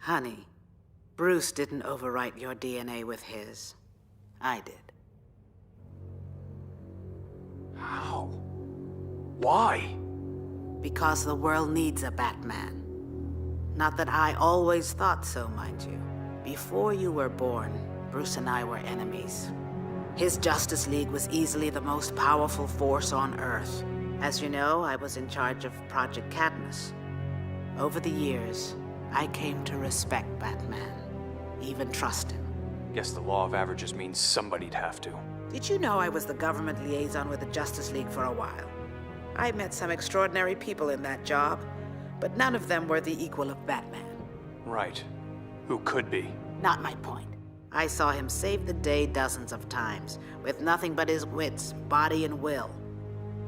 Honey, Bruce didn't overwrite your DNA with his. I did. How? Why? Because the world needs a Batman. Not that I always thought so, mind you. Before you were born, Bruce and I were enemies. His Justice League was easily the most powerful force on Earth. As you know, I was in charge of Project Cadmus. Over the years, I came to respect Batman, even trust him. Guess the law of averages means somebody'd have to. Did you know I was the government liaison with the Justice League for a while? I met some extraordinary people in that job, but none of them were the equal of Batman. Right. Who could be? Not my point. I saw him save the day dozens of times, with nothing but his wits, body, and will.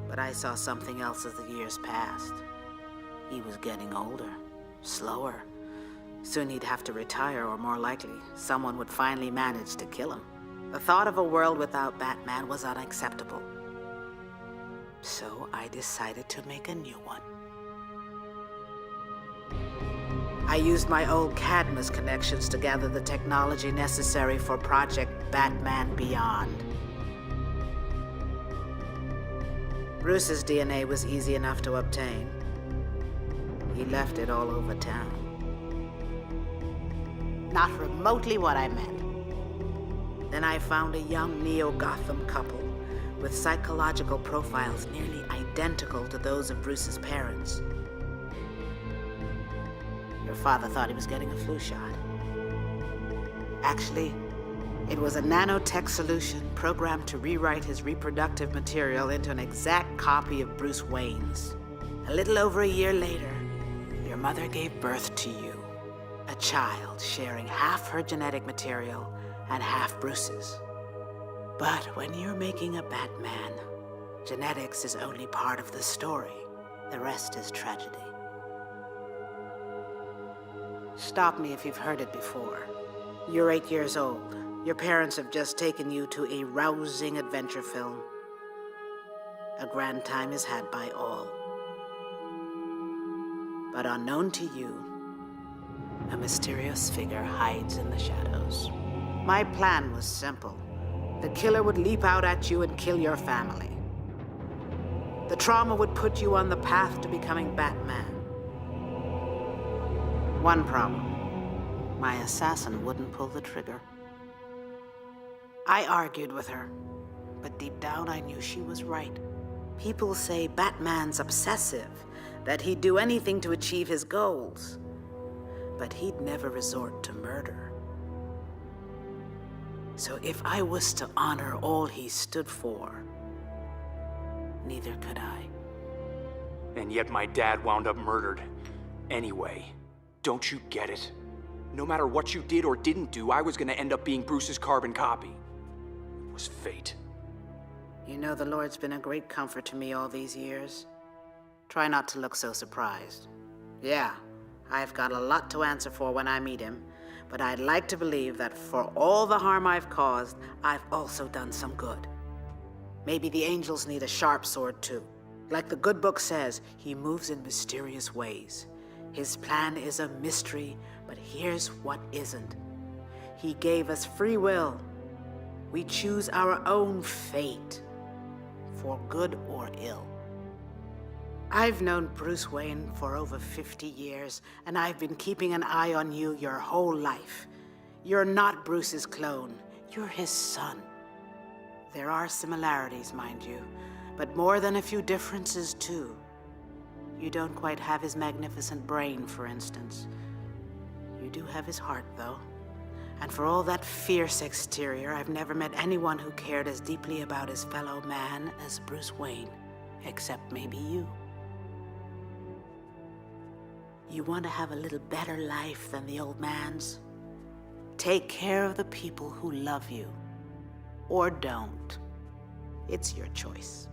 But I saw something else as the years passed. He was getting older, slower. Soon he'd have to retire, or more likely, someone would finally manage to kill him. The thought of a world without Batman was unacceptable. So I decided to make a new one. I used my old Cadmus connections to gather the technology necessary for Project Batman Beyond. Bruce's DNA was easy enough to obtain. He left it all over town. Not remotely what I meant. Then I found a young Neo-Gotham couple with psychological profiles nearly identical to those of Bruce's parents. Your father thought he was getting a flu shot. Actually, it was a nanotech solution programmed to rewrite his reproductive material into an exact copy of Bruce Wayne's. A little over a year later, your mother gave birth to you, a child sharing half her genetic material and half Bruce's. But when you're making a Batman, genetics is only part of the story. The rest is tragedy. Stop me if you've heard it before. You're 8 years old. Your parents have just taken you to a rousing adventure film. A grand time is had by all. But unknown to you, a mysterious figure hides in the shadows. My plan was simple. The killer would leap out at you and kill your family. The trauma would put you on the path to becoming Batman. One problem. My assassin wouldn't pull the trigger. I argued with her, but deep down I knew she was right. People say Batman's obsessive, that he'd do anything to achieve his goals. But he'd never resort to murder. So if I was to honor all he stood for, neither could I. And yet my dad wound up murdered. Anyway, don't you get it? No matter what you did or didn't do, I was gonna end up being Bruce's carbon copy. It was fate. You know, the Lord's been a great comfort to me all these years. Try not to look so surprised. Yeah, I've got a lot to answer for when I meet him, but I'd like to believe that for all the harm I've caused, I've also done some good. Maybe the angels need a sharp sword too. Like the good book says, he moves in mysterious ways. His plan is a mystery, but here's what isn't. He gave us free will. We choose our own fate, for good or ill. I've known Bruce Wayne for over 50 years, and I've been keeping an eye on you your whole life. You're not Bruce's clone. You're his son. There are similarities, mind you, but more than a few differences, too. You don't quite have his magnificent brain, for instance. You do have his heart, though. And for all that fierce exterior, I've never met anyone who cared as deeply about his fellow man as Bruce Wayne, except maybe you. You want to have a little better life than the old man's? Take care of the people who love you. Or don't. It's your choice.